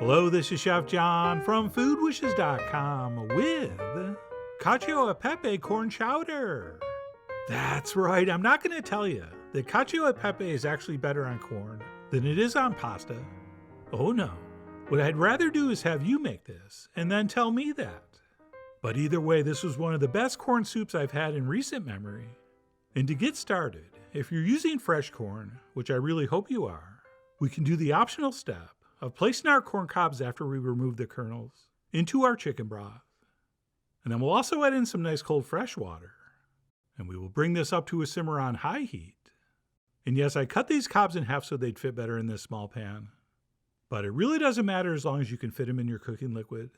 Hello, this is Chef John from foodwishes.com with Cacio e Pepe corn chowder. That's right, I'm not going to tell you that Cacio e Pepe is actually better on corn than it is on pasta. Oh no, what I'd rather do is have you make this and then tell me that. But either way, this was one of the best corn soups I've had in recent memory. And to get started, if you're using fresh corn, which I really hope you are, we can do the optional step of placing our corn cobs after we remove the kernels into our chicken broth. And then we'll also add in some nice cold fresh water. And we will bring this up to a simmer on high heat. And yes, I cut these cobs in half so they'd fit better in this small pan. But it really doesn't matter as long as you can fit them in your cooking liquid.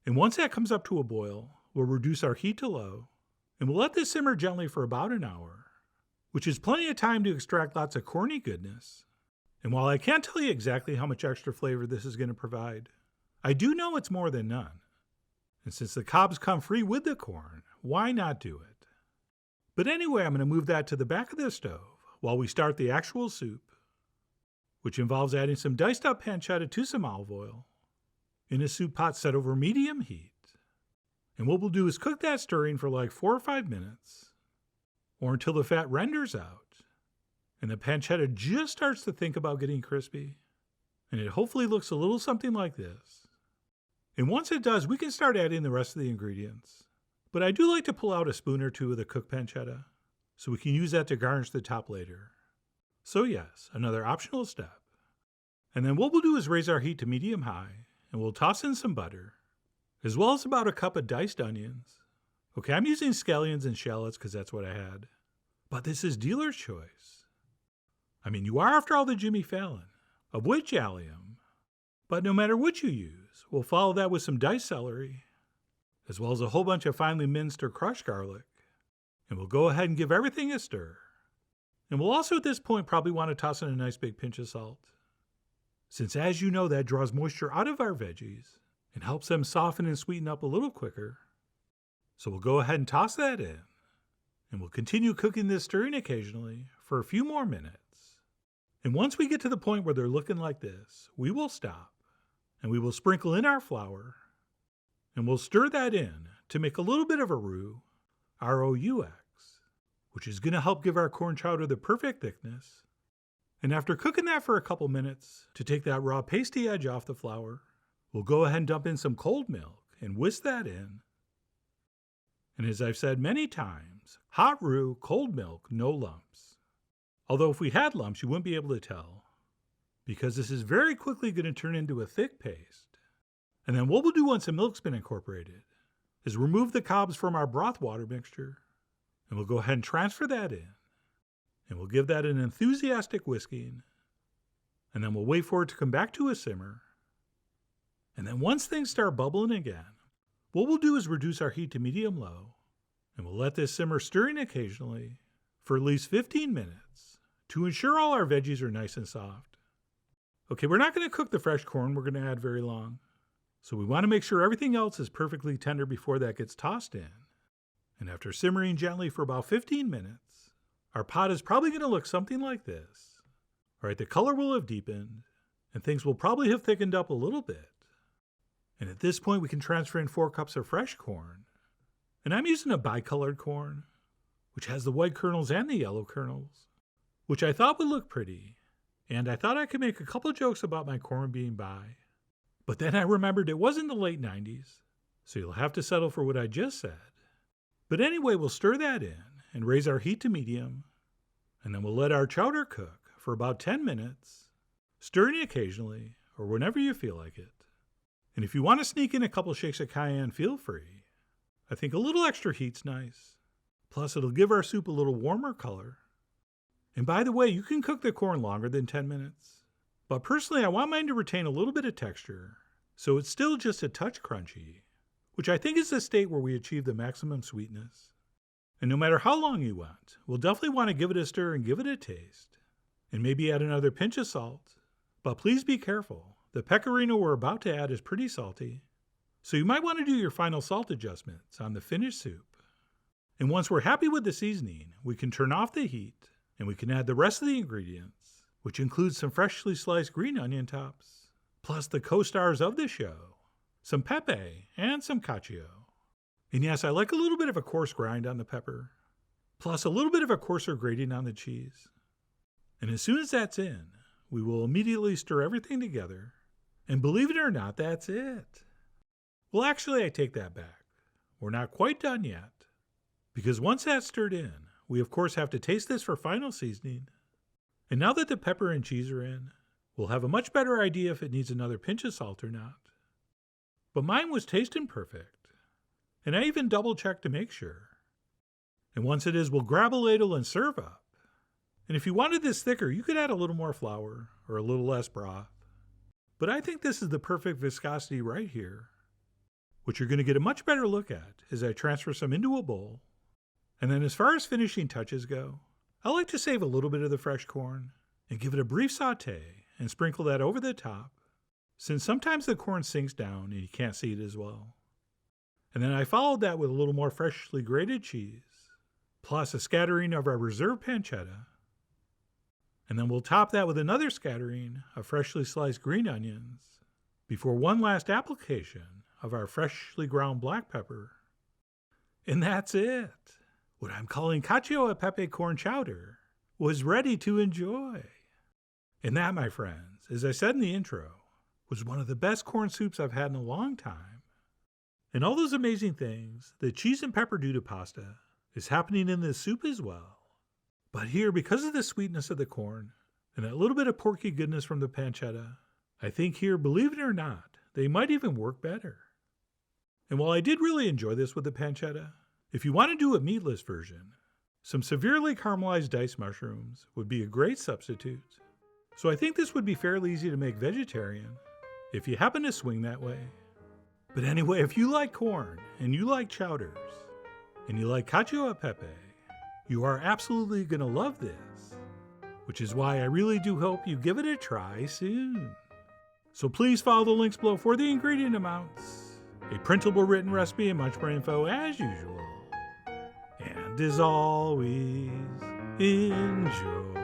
And once that comes up to a boil, we'll reduce our heat to low. And we'll let this simmer gently for about an hour, which is plenty of time to extract lots of corny goodness. And while I can't tell you exactly how much extra flavor this is going to provide, I do know it's more than none. And since the cobs come free with the corn, why not do it? But anyway, I'm going to move that to the back of the stove while we start the actual soup, which involves adding some diced up pancetta to some olive oil in a soup pot set over medium heat. And what we'll do is cook that stirring for like 4 or 5 minutes, or until the fat renders out and the pancetta just starts to think about getting crispy, and it hopefully looks a little something like this. And once it does, we can start adding the rest of the ingredients. But I do like to pull out a spoon or two of the cooked pancetta, so we can use that to garnish the top later. So yes, another optional step. And then what we'll do is raise our heat to medium-high, and we'll toss in some butter, as well as about a cup of diced onions. Okay, I'm using scallions and shallots because that's what I had. But this is dealer's choice. I mean, you are after all the Jimmy Fallon, of which allium. But no matter what you use, we'll follow that with some diced celery, as well as a whole bunch of finely minced or crushed garlic. And we'll go ahead and give everything a stir. And we'll also at this point probably want to toss in a nice big pinch of salt, since as you know, that draws moisture out of our veggies and helps them soften and sweeten up a little quicker. So we'll go ahead and toss that in, and we'll continue cooking this stirring occasionally for a few more minutes. And once we get to the point where they're looking like this, we will stop, and we will sprinkle in our flour, and we'll stir that in to make a little bit of a roux, R-O-U-X, which is going to help give our corn chowder the perfect thickness. And after cooking that for a couple minutes to take that raw pasty edge off the flour, we'll go ahead and dump in some cold milk and whisk that in. And as I've said many times, hot roux, cold milk, no lumps. Although if we had lumps, you wouldn't be able to tell, because this is very quickly going to turn into a thick paste. And then what we'll do once the milk's been incorporated is remove the cobs from our broth water mixture, and we'll go ahead and transfer that in. And we'll give that an enthusiastic whisking, and then we'll wait for it to come back to a simmer. And then once things start bubbling again, what we'll do is reduce our heat to medium-low, and we'll let this simmer stirring occasionally for at least 15 minutes to ensure all our veggies are nice and soft. Okay, we're not going to cook the fresh corn we're going to add very long, so we want to make sure everything else is perfectly tender before that gets tossed in. And after simmering gently for about 15 minutes, our pot is probably going to look something like this. All right, the color will have deepened, and things will probably have thickened up a little bit. And at this point, we can transfer in 4 cups of fresh corn. And I'm using a bicolored corn, which has the white kernels and the yellow kernels, which I thought would look pretty. And I thought I could make a couple jokes about my corn being bi. But then I remembered it was in the late 90s, so you'll have to settle for what I just said. But anyway, we'll stir that in and raise our heat to medium, and then we'll let our chowder cook for about 10 minutes, stirring occasionally or whenever you feel like it. And if you want to sneak in a couple shakes of cayenne, feel free. I think a little extra heat's nice. Plus, it'll give our soup a little warmer color. And by the way, you can cook the corn longer than 10 minutes. But personally, I want mine to retain a little bit of texture, so it's still just a touch crunchy, which I think is the state where we achieve the maximum sweetness. And no matter how long you want, we'll definitely want to give it a stir and give it a taste. And maybe add another pinch of salt. But please be careful. The pecorino we're about to add is pretty salty, so you might want to do your final salt adjustments on the finished soup. And once we're happy with the seasoning, we can turn off the heat, and we can add the rest of the ingredients, which includes some freshly sliced green onion tops, plus the co-stars of the show, some Pepe and some Cacio. And yes, I like a little bit of a coarse grind on the pepper, plus a little bit of a coarser grating on the cheese. And as soon as that's in, we will immediately stir everything together. And believe it or not, that's it. Well, actually, I take that back. We're not quite done yet. Because once that's stirred in, we of course have to taste this for final seasoning. And now that the pepper and cheese are in, we'll have a much better idea if it needs another pinch of salt or not. But mine was tasting perfect. And I even double-checked to make sure. And once it is, we'll grab a ladle and serve up. And if you wanted this thicker, you could add a little more flour or a little less broth. But I think this is the perfect viscosity right here, which you're going to get a much better look at as I transfer some into a bowl. And then as far as finishing touches go, I like to save a little bit of the fresh corn and give it a brief saute and sprinkle that over the top, since sometimes the corn sinks down and you can't see it as well. And then I followed that with a little more freshly grated cheese, plus a scattering of our reserved pancetta. And then we'll top that with another scattering of freshly sliced green onions before one last application of our freshly ground black pepper. And that's it. What I'm calling Cacio e Pepe corn chowder was ready to enjoy. And that, my friends, as I said in the intro, was one of the best corn soups I've had in a long time. And all those amazing things that cheese and pepper do to pasta is happening in this soup as well. But here, because of the sweetness of the corn and that little bit of porky goodness from the pancetta, I think here, believe it or not, they might even work better. And while I did really enjoy this with the pancetta, if you want to do a meatless version, some severely caramelized diced mushrooms would be a great substitute. So I think this would be fairly easy to make vegetarian, if you happen to swing that way. But anyway, if you like corn, and you like chowders, and you like Cacio e Pepe, you are absolutely going to love this, which is why I really do hope you give it a try soon. So please follow the links below for the ingredient amounts, a printable written recipe, and much more info as usual. And as always, enjoy.